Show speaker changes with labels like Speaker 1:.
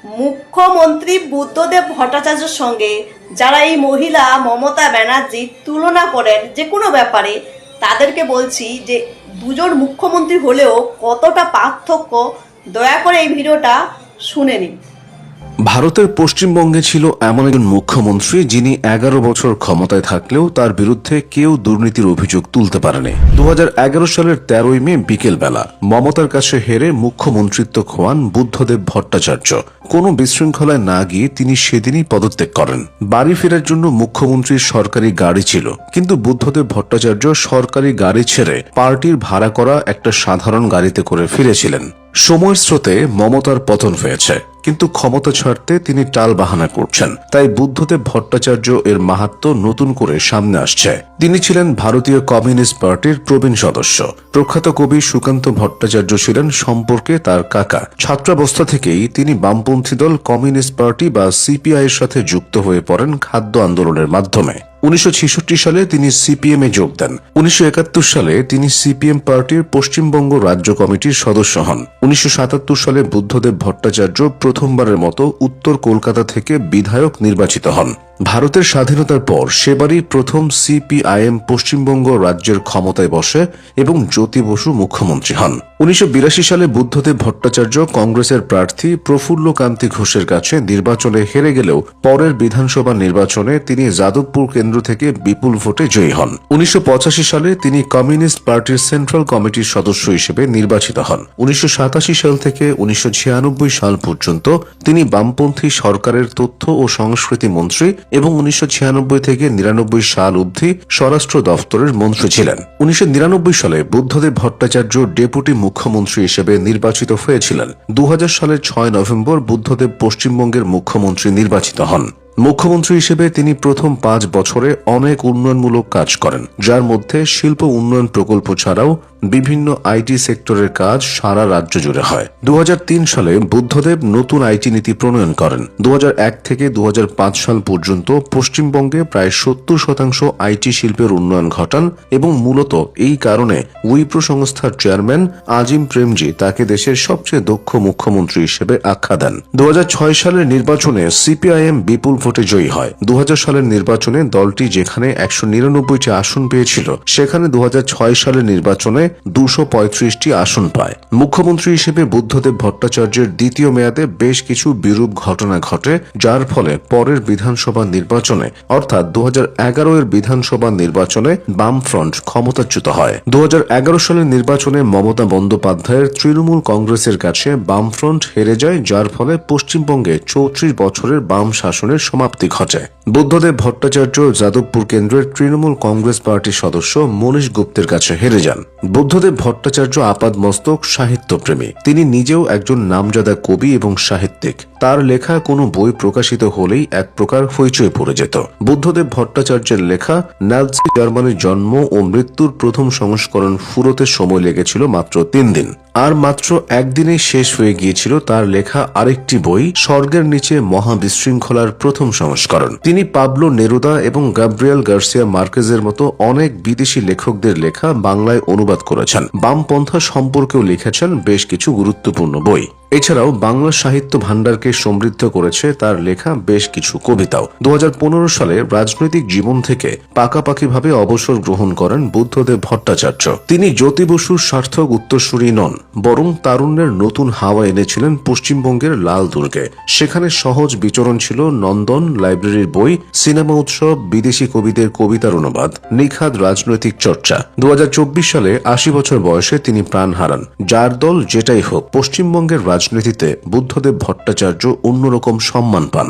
Speaker 1: মুখ্যমন্ত্রী বুদ্ধদেব ভট্টাচার্যের সঙ্গে যারা এই মহিলা মমতা ব্যানার্জি তুলনা করেন যে কোনো ব্যাপারে, তাদেরকে বলছি যে দুজন মুখ্যমন্ত্রী হলেও কতটা পার্থক্য, দয়া করে এই ভিডিওটা শুনে নিন।
Speaker 2: ভারতের পশ্চিমবঙ্গে ছিল এমন একজন মুখ্যমন্ত্রী যিনি 11 বছর ক্ষমতায় থাকলেও তার বিরুদ্ধে কেউ দুর্নীতির অভিযোগ তুলতে পারেনি। 2011 সালের 13ই মে বিকেল বেলা মমতার কাছে হেরে মুখ্যমন্ত্রিত্ব খোয়ান বুদ্ধদেব ভট্টাচার্য। কোনো বিশৃঙ্খলায় না গিয়ে তিনি সেদিনই পদত্যাগ করেন। বাড়ি ফেরার জন্য মুখ্যমন্ত্রীর সরকারি গাড়ি ছিল, কিন্তু বুদ্ধদেব ভট্টাচার্য সরকারি গাড়ি ছেড়ে পার্টির ভাড়া করা একটা সাধারণ গাড়িতে করে ফিরেছিলেন। সময়ের স্রোতে মমতার পতন হয়েছে, কিন্তু ক্ষমতা ছাড়তে তিনি টাল বাহানা করছেন। তাই বুদ্ধদেব ভট্টাচার্য এর মাহাত্ম্য নতুন করে সামনে আসছে। তিনি ছিলেন ভারতীয় কমিউনিস্ট পার্টির প্রবীণ সদস্য। প্রখ্যাত কবি সুকান্ত ভট্টাচার্য ছিলেন সম্পর্কে তার কাকা। ছাত্রাবস্থা থেকেই তিনি বামপন্থী দল কমিউনিস্ট পার্টি বা সিপিআই এর সাথে যুক্ত হয়ে পড়েন খাদ্য আন্দোলনের মাধ্যমে। 1966 সালে তিনি সিপিএম এ যোগ দেন। 1971 সালে তিনি সিপিএম পার্টির পশ্চিমবঙ্গ রাজ্য কমিটির সদস্য হন। 1977 সালে বুদ্ধদেব ভট্টাচার্য প্রথমবারের মতো উত্তর কলকাতা থেকে বিধায়ক নির্বাচিত হন। ভারতের স্বাধীনতার পর সেবারই প্রথম সিপিআইএম পশ্চিমবঙ্গ রাজ্যের ক্ষমতায় বসে এবং জ্যোতি বসু মুখ্যমন্ত্রী হন। 1982 সালে বুদ্ধদেব ভট্টাচার্য কংগ্রেসের প্রার্থী প্রফুল্ল কান্তি ঘোষের কাছে নির্বাচনে হেরে গেলেও পরের বিধানসভা নির্বাচনে তিনি যাদবপুর কেন্দ্র থেকে বিপুল ভোটে জয়ী হন। 1985 সালে তিনি কমিউনিস্ট পার্টির সেন্ট্রাল কমিটির সদস্য হিসেবে নির্বাচিত হন। 1987 সাল থেকে 1996 সাল পর্যন্ত তিনি বামপন্থী সরকারের তথ্য ও সংস্কৃতি মন্ত্রী এবং 1996 থেকে 99 সাল অবধি স্বরাষ্ট্র দফতরের মন্ত্রী ছিলেন। 1999 সালে বুদ্ধদেব ভট্টাচার্য ডেপুটি মুখ্যমন্ত্রী হিসেবে নির্বাচিত হয়েছিলেন। 2000 সালের 6 নভেম্বর বুদ্ধদেব পশ্চিমবঙ্গের মুখ্যমন্ত্রী নির্বাচিত হন। মুখ্যমন্ত্রী হিসেবে তিনি প্রথম 5 বছরে অনেক উন্নয়নমূলক কাজ করেন, যার মধ্যে শিল্প উন্নয়ন প্রকল্প ছাড়াও বিভিন্ন আইটি সেক্টরের কাজ সারা রাজ্য জুড়ে হয়। 2003 সালে বুদ্ধদেব নতুন আইটি নীতি প্রণয়ন করেন। 2001 থেকে 2005 সাল পর্যন্ত পশ্চিমবঙ্গে প্রায় 70% আইটি শিল্পের উন্নয়ন ঘটান এবং মূলত এই কারণে উইপ্রো সংস্থার চেয়ারম্যান আজিম প্রেমজি তাকে দেশের সবচেয়ে দক্ষ মুখ্যমন্ত্রী হিসেবে আখ্যা দেন। 2006 সালের নির্বাচনে সিপিআইএম বিপুল ভোটে জয়ী হয়। 2000 সালের নির্বাচনে দলটি যেখানে 199টি আসন পেয়েছিল, সেখানে 2006 সালের নির্বাচনে 235টি আসন পায়। মুখ্যমন্ত্রী হিসেবে বুদ্ধদেব ভট্টাচার্যের দ্বিতীয় মেয়াদে বেশ কিছু বিরূপ ঘটনা ঘটে, যার ফলে পরের বিধানসভা নির্বাচনে অর্থাৎ 2011 এর বিধানসভা নির্বাচনে বামফ্রন্ট ক্ষমতাচ্যুত হয়। 2011 সালের নির্বাচনে মমতা বন্দ্যোপাধ্যায়ের তৃণমূল কংগ্রেসের কাছে বামফ্রন্ট হেরে যায়, যার ফলে পশ্চিমবঙ্গে 34 বছরের বাম শাসনের সমাপ্তি ঘটে। বুদ্ধদেব ভট্টাচার্য যাদবপুর কেন্দ্রের তৃণমূল কংগ্রেস পার্টির সদস্য মনীশ গুপ্তের কাছে হেরে যান। বুদ্ধদেব ভট্টাচার্য আপাদমস্তক সাহিত্যপ্রেমী। তিনি নিজেও একজন নামজাদা কবি এবং সাহিত্যিক। তার লেখা কোনো বই প্রকাশিত হলেই এক প্রকার হইচই পড়ে যেত। বুদ্ধদেব ভট্টাচার্যের লেখা নাৎসি জার্মানির জন্ম ও মৃত্যুর প্রথম সংস্করণ ফুরোতে সময় লেগেছিল মাত্র 3 দিন। আর মাত্র একদিনেই শেষ হয়ে গিয়েছিল তার লেখা আরেকটি বই স্বর্গের নিচে মহাবিশৃঙ্খলার প্রথম সংস্করণ। তিনি পাবলো নেরুদা এবং গাব্রিয়েল গার্সিয়া মার্কেজের মতো অনেক বিদেশি লেখকদের লেখা বাংলায় অনুবাদ করেছেন। বামপন্থা সম্পর্কেও লিখেছেন বেশ কিছু গুরুত্বপূর্ণ বই। এছাড়াও বাংলা সাহিত্য ভান্ডারকে সমৃদ্ধ করেছে তার লেখা বেশ কিছু কবিতাও। 2015 সালে রাজনৈতিক জীবন থেকে পাকাপাকিভাবে অবসর গ্রহণ করেন বুদ্ধদেব ভট্টাচার্য। তিনি জ্যোতি বসুর সার্থক উত্তরসূরি নন, বরং তারুণ্যের নতুন হাওয়া এনেছিলেন পশ্চিমবঙ্গের লাল দুর্গে। সেখানে সহজ বিচরণ ছিল নন্দন, লাইব্রেরির বই, সিনেমা উৎসব, বিদেশি কবিদের কবিতার অনুবাদ, নিখাদ রাজনৈতিক চর্চা। 2024 সালে 80 বছর বয়সে তিনি প্রাণ হারান। যার দল যেটাই হোক, পশ্চিমবঙ্গের রাজনীতিতে বুদ্ধদেব ভট্টাচার্য অন্যরকম সম্মান পান।